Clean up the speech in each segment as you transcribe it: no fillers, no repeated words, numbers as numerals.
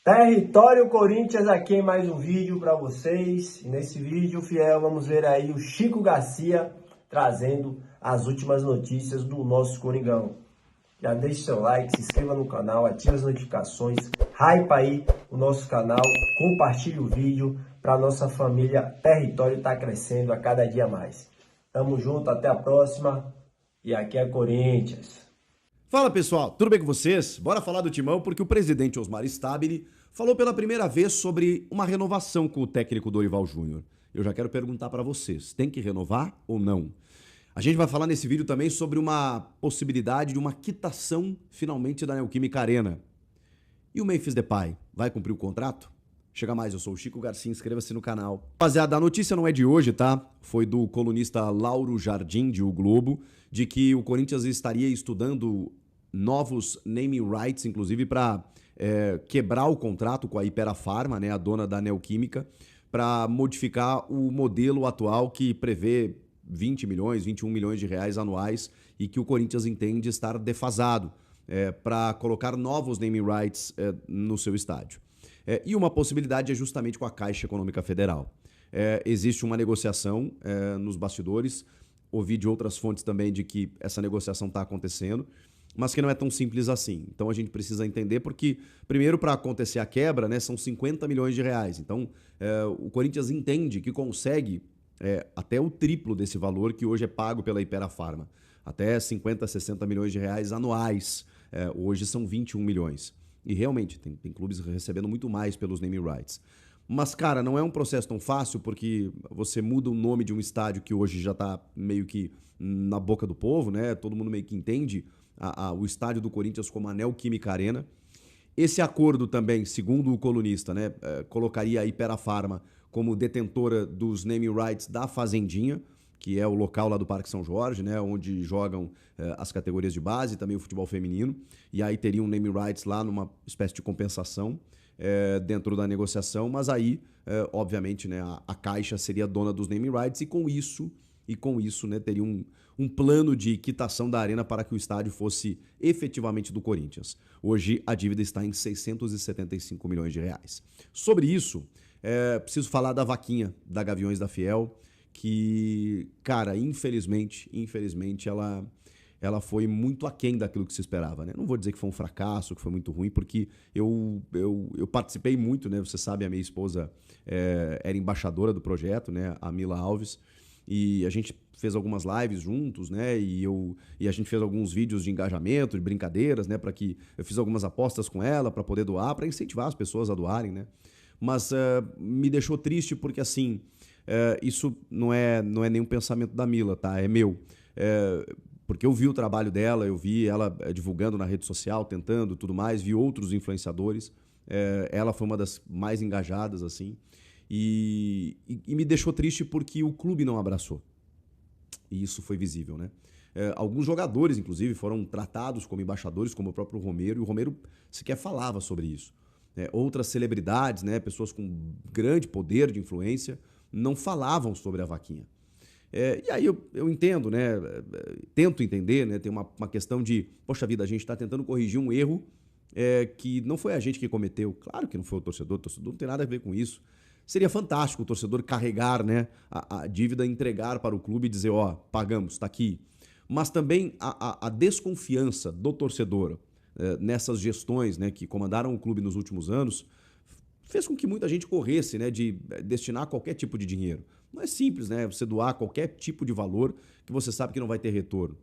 Território Corinthians aqui em mais um vídeo para vocês. E nesse vídeo, fiel, vamos ver aí o Chico Garcia trazendo as últimas notícias do nosso Coringão. Já deixe seu like, se inscreva no canal, ative as notificações, hype aí o nosso canal, compartilhe o vídeo para a nossa família Território estar crescendo a cada dia mais. Tamo junto, até a próxima e aqui é Corinthians. Fala pessoal, tudo bem com vocês? Bora falar do Timão porque o presidente Osmar Stabile falou pela primeira vez sobre uma renovação com o técnico Dorival Júnior. Eu já quero perguntar para vocês, tem que renovar ou não? A gente vai falar nesse vídeo também sobre uma possibilidade de uma quitação finalmente da Neoquímica Arena. E o Memphis Depay, vai cumprir o contrato? Chega mais, eu sou o Chico Garcia, inscreva-se no canal. Rapaziada, a notícia não é de hoje, tá? Foi do colunista Lauro Jardim, de O Globo, de que o Corinthians estaria estudando novos naming rights, inclusive para quebrar o contrato com a Ipera-Pharma, né, a dona da Neoquímica, para modificar o modelo atual que prevê 20 milhões, 21 milhões de reais anuais e que o Corinthians entende estar defasado para colocar novos naming rights no seu estádio. E uma possibilidade é justamente com a Caixa Econômica Federal. Existe uma negociação nos bastidores, ouvi de outras fontes também de que essa negociação está acontecendo, mas que não é tão simples assim. Então a gente precisa entender porque, primeiro, para acontecer a quebra, né, são 50 milhões de reais. Então o Corinthians entende que consegue até o triplo desse valor que hoje é pago pela Ipera-Pharma. Até 50, 60 milhões de reais anuais. Hoje são 21 milhões. E realmente, tem clubes recebendo muito mais pelos naming rights. Mas, cara, não é um processo tão fácil porque você muda o nome de um estádio que hoje já está meio que na boca do povo, né? Todo mundo meio que entende o estádio do Corinthians como a Neoquímica Arena. Esse acordo também, segundo o colunista, né, colocaria a Ipera-Pharma como detentora dos naming rights da Fazendinha, que é o local lá do Parque São Jorge, né, onde jogam as categorias de base e também o futebol feminino. E aí teria um naming rights lá numa espécie de compensação dentro da negociação, mas aí, obviamente, né, a Caixa seria dona dos naming rights e com isso, né, teria um plano de quitação da arena para que o estádio fosse efetivamente do Corinthians. Hoje a dívida está em 675 milhões de reais. Sobre isso, preciso falar da vaquinha da Gaviões da Fiel, que, cara, infelizmente ela foi muito aquém daquilo que se esperava, né? Não vou dizer que foi um fracasso, que foi muito ruim, porque eu participei muito, né? Você sabe, a minha esposa era embaixadora do projeto, né? A Mila Alves, e a gente fez algumas lives juntos, né? E a gente fez alguns vídeos de engajamento, de brincadeiras, né? Para que eu fiz algumas apostas com ela para poder doar, para incentivar as pessoas a doarem, né? Mas me deixou triste porque, assim, isso não é nenhum pensamento da Mila, tá? É meu. Porque eu vi o trabalho dela, eu vi ela divulgando na rede social, tentando tudo mais, vi outros influenciadores. Ela foi uma das mais engajadas, assim. E me deixou triste porque o clube não abraçou. E isso foi visível, né? Alguns jogadores, inclusive, foram tratados como embaixadores, como o próprio Romero, e o Romero sequer falava sobre isso. Outras celebridades, né, pessoas com grande poder de influência, não falavam sobre a vaquinha. E aí eu entendo, né? Tento entender, né? Tem uma questão de, poxa vida, a gente está tentando corrigir um erro que não foi a gente que cometeu. Claro que não foi o torcedor não tem nada a ver com isso. Seria fantástico o torcedor carregar, né, a dívida, entregar para o clube e dizer, ó, pagamos, está aqui. Mas também a desconfiança do torcedor nessas gestões, né, que comandaram o clube nos últimos anos fez com que muita gente corresse, né, de destinar qualquer tipo de dinheiro. Não é simples, né, você doar qualquer tipo de valor que você sabe que não vai ter retorno.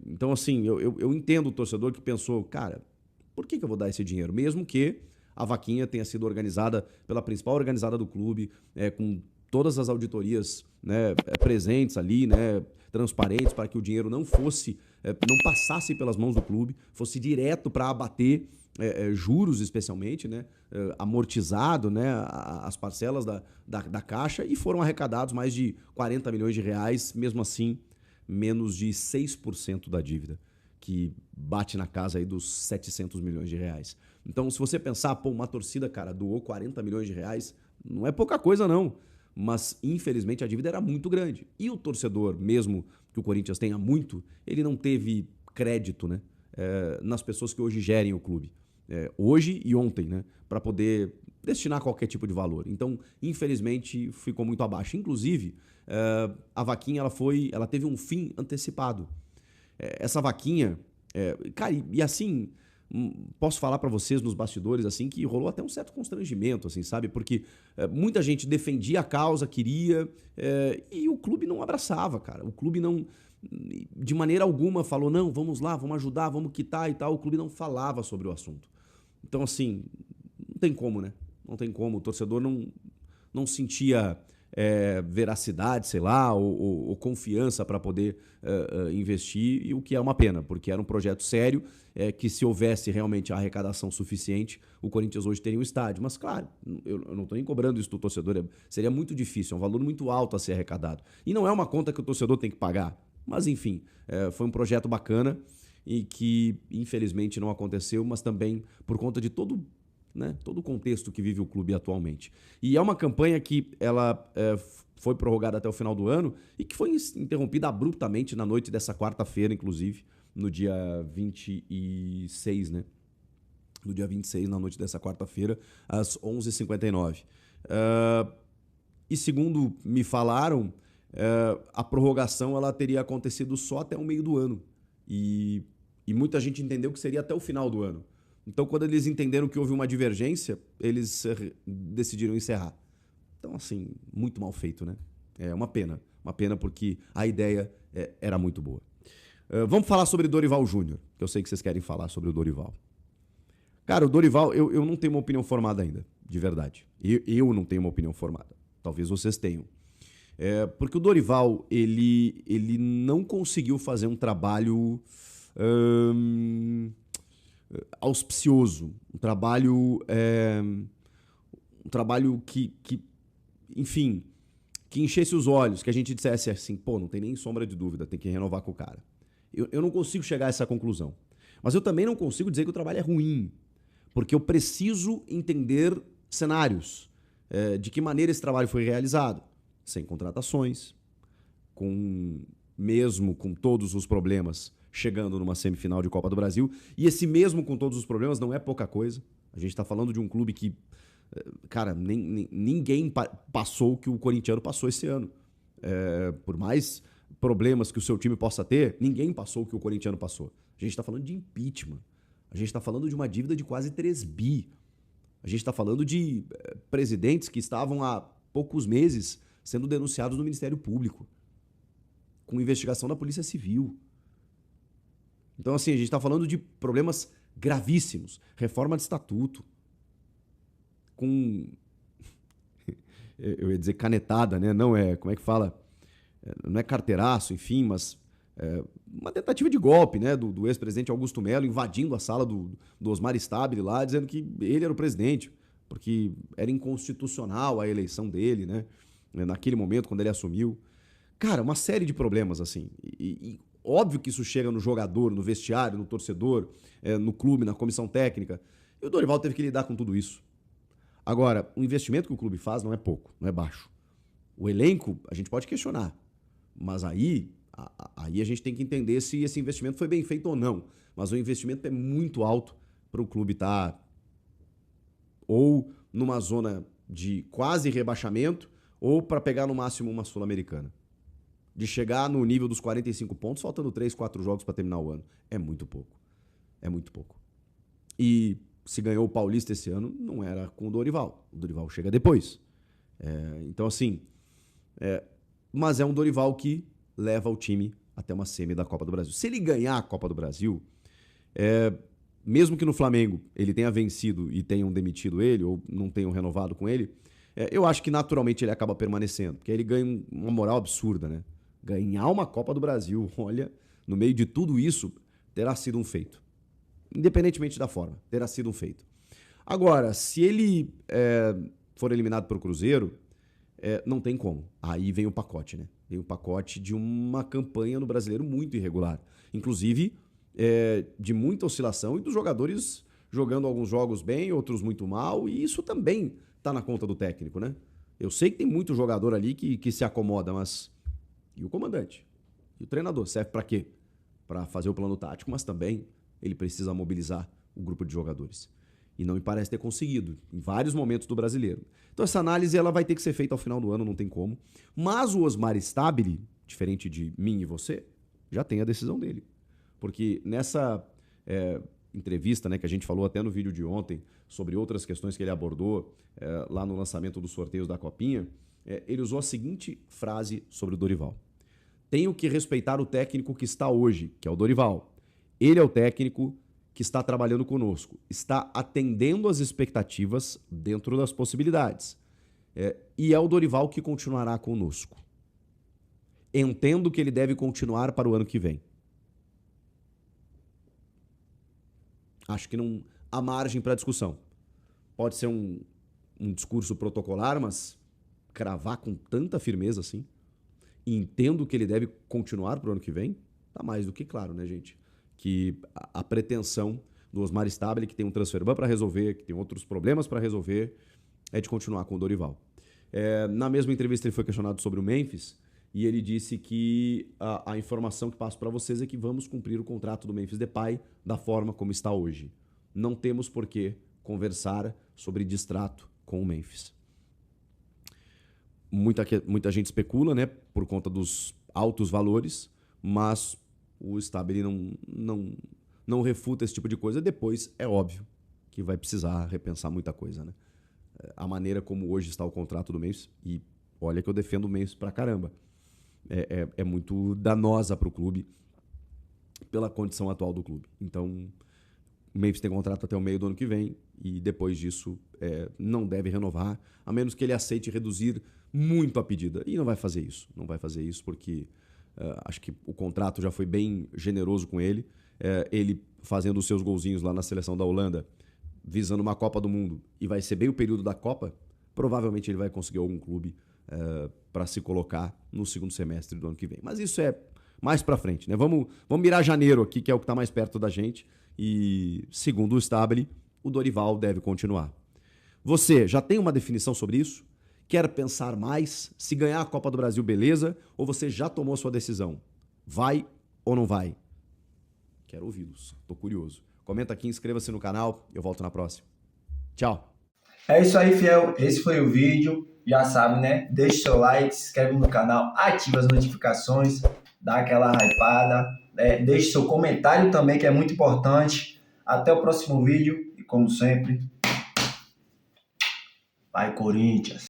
Então, assim, eu entendo o torcedor que pensou, cara, por que eu vou dar esse dinheiro? Mesmo que a vaquinha tenha sido organizada pela principal organizada do clube, com todas as auditorias, né, presentes ali, né, transparentes, para que o dinheiro não passasse pelas mãos do clube, fosse direto para abater juros, especialmente, né, amortizado, né, as parcelas da Caixa, e foram arrecadados mais de 40 milhões de reais, mesmo assim, menos de 6% da dívida, que bate na casa aí dos 700 milhões de reais. Então, se você pensar, pô, uma torcida, cara, doou 40 milhões de reais, não é pouca coisa, não. Mas, infelizmente, a dívida era muito grande. E o torcedor, mesmo que o Corinthians tenha muito, ele não teve crédito, né, nas pessoas que hoje gerem o clube. hoje e ontem, né? Para poder destinar qualquer tipo de valor. Então, infelizmente, ficou muito abaixo. Inclusive, a vaquinha ela teve um fim antecipado. Essa vaquinha, cara, e assim, posso falar para vocês nos bastidores assim que rolou até um certo constrangimento, assim, sabe? Porque muita gente defendia a causa, queria, e o clube não abraçava, cara. O clube não, de maneira alguma, falou, não, vamos lá, vamos ajudar, vamos quitar e tal. O clube não falava sobre o assunto. Então, assim, não tem como, né? Não tem como. O torcedor não sentia veracidade, sei lá, ou confiança para poder investir, e o que é uma pena, porque era um projeto sério, que se houvesse realmente a arrecadação suficiente, o Corinthians hoje teria um estádio. Mas, claro, eu não estou nem cobrando isso do torcedor, seria muito difícil, é um valor muito alto a ser arrecadado. E não é uma conta que o torcedor tem que pagar. Mas, enfim, foi um projeto bacana e que, infelizmente, não aconteceu, mas também por conta de todo o contexto que vive o clube atualmente. E é uma campanha que ela foi prorrogada até o final do ano e que foi interrompida abruptamente na noite dessa quarta-feira, inclusive, no dia 26, né? No dia 26, na noite dessa quarta-feira, às 11h59. E segundo me falaram, a prorrogação ela teria acontecido só até o meio do ano. E muita gente entendeu que seria até o final do ano. Então, quando eles entenderam que houve uma divergência, eles decidiram encerrar. Então, assim, muito mal feito, né? É uma pena. Uma pena porque a ideia era muito boa. Vamos falar sobre Dorival Júnior, que eu sei que vocês querem falar sobre o Dorival. Cara, o Dorival, eu não tenho uma opinião formada ainda, de verdade. Eu não tenho uma opinião formada. Talvez vocês tenham. Porque o Dorival, ele não conseguiu fazer um trabalho auspicioso, um trabalho que, enfim, que enchesse os olhos, que a gente dissesse assim, pô, não tem nem sombra de dúvida, tem que renovar com o cara. Eu não consigo chegar a essa conclusão. Mas eu também não consigo dizer que o trabalho é ruim, porque eu preciso entender cenários, de que maneira esse trabalho foi realizado, sem contratações, mesmo com todos os problemas, chegando numa semifinal de Copa do Brasil. E esse mesmo com todos os problemas não é pouca coisa. A gente está falando de um clube que, cara, ninguém passou o que o corintiano passou esse ano. Por mais problemas que o seu time possa ter, ninguém passou o que o corintiano passou. A gente está falando de impeachment. A gente está falando de uma dívida de quase 3 bi. A gente está falando de presidentes que estavam há poucos meses sendo denunciados no Ministério Público, com investigação da Polícia Civil. Então, assim, a gente está falando de problemas gravíssimos. Reforma de estatuto. Com... eu ia dizer canetada, né? Não é... Como é que fala? Não é carteiraço, enfim, mas... uma tentativa de golpe, né? Do ex-presidente Augusto Melo invadindo a sala do Osmar Stabile lá, dizendo que ele era o presidente, porque era inconstitucional a eleição dele, né? Naquele momento, quando ele assumiu. Cara, uma série de problemas, assim. E óbvio que isso chega no jogador, no vestiário, no torcedor, no clube, na comissão técnica. E o Dorival teve que lidar com tudo isso. Agora, o investimento que o clube faz não é pouco, não é baixo. O elenco, a gente pode questionar. Mas aí a gente tem que entender se esse investimento foi bem feito ou não. Mas o investimento é muito alto para o clube estar ou numa zona de quase rebaixamento ou para pegar no máximo uma Sul-Americana. De chegar no nível dos 45 pontos, faltando 3, 4 jogos para terminar o ano. É muito pouco. É muito pouco. E se ganhou o Paulista esse ano, não era com o Dorival. O Dorival chega depois. Então, assim... mas é um Dorival que leva o time até uma semi da Copa do Brasil. Se ele ganhar a Copa do Brasil, mesmo que no Flamengo ele tenha vencido e tenham demitido ele, ou não tenham renovado com ele, eu acho que naturalmente ele acaba permanecendo, porque ele ganha uma moral absurda, né? Ganhar uma Copa do Brasil, olha, no meio de tudo isso, terá sido um feito. Independentemente da forma, terá sido um feito. Agora, se ele for eliminado pelo Cruzeiro, não tem como. Aí vem o pacote, né? Vem o pacote de uma campanha no Brasileiro muito irregular. Inclusive, de muita oscilação e dos jogadores jogando alguns jogos bem, outros muito mal, e isso também está na conta do técnico, né? Eu sei que tem muito jogador ali que se acomoda, mas... E o comandante? E o treinador? Serve para quê? Para fazer o plano tático, mas também ele precisa mobilizar o grupo de jogadores. E não me parece ter conseguido em vários momentos do Brasileiro. Então essa análise ela vai ter que ser feita ao final do ano, não tem como. Mas o Osmar Stabile, diferente de mim e você, já tem a decisão dele. Porque nessa entrevista, né, que a gente falou até no vídeo de ontem, sobre outras questões que ele abordou lá no lançamento dos sorteios da Copinha, ele usou a seguinte frase sobre o Dorival. Tenho que respeitar o técnico que está hoje, que é o Dorival. Ele é o técnico que está trabalhando conosco, está atendendo às expectativas dentro das possibilidades. E é o Dorival que continuará conosco. Entendo que ele deve continuar para o ano que vem. Acho que não há margem para discussão. Pode ser um discurso protocolar, mas cravar com tanta firmeza assim, e entendo que ele deve continuar para o ano que vem, tá mais do que claro, né, gente? Que a pretensão do Osmar Stabile, que tem um transfer ban para resolver, que tem outros problemas para resolver, é de continuar com o Dorival. Na mesma entrevista ele foi questionado sobre o Memphis e ele disse que a informação que passo para vocês é que vamos cumprir o contrato do Memphis Depay da forma como está hoje. Não temos por que conversar sobre distrato com o Memphis. Muita gente especula, né, por conta dos altos valores, mas o Stabile não refuta esse tipo de coisa. Depois, é óbvio que vai precisar repensar muita coisa, né? A maneira como hoje está o contrato do Memphis, e olha que eu defendo o Memphis pra caramba, é muito danosa para o clube pela condição atual do clube. Então, o Memphis tem contrato até o meio do ano que vem e depois disso não deve renovar, a menos que ele aceite reduzir muito a pedida. E não vai fazer isso. Não vai fazer isso porque acho que o contrato já foi bem generoso com ele. Ele fazendo os seus golzinhos lá na seleção da Holanda, visando uma Copa do Mundo, e vai ser bem o período da Copa, provavelmente ele vai conseguir algum clube para se colocar no segundo semestre do ano que vem. Mas isso é mais para frente, né? Vamos mirar janeiro aqui, que é o que está mais perto da gente. E, segundo o Stabile, o Dorival deve continuar. Você já tem uma definição sobre isso? Quer pensar mais? Se ganhar a Copa do Brasil, beleza? Ou você já tomou sua decisão? Vai ou não vai? Quero ouvi-los. Tô curioso. Comenta aqui, inscreva-se no canal. Eu volto na próxima. Tchau. É isso aí, fiel. Esse foi o vídeo. Já sabe, né? Deixe seu like, se inscreve no canal, ativa as notificações, dá aquela hypada, deixe seu comentário também, que é muito importante. Até o próximo vídeo e, como sempre, vai Corinthians!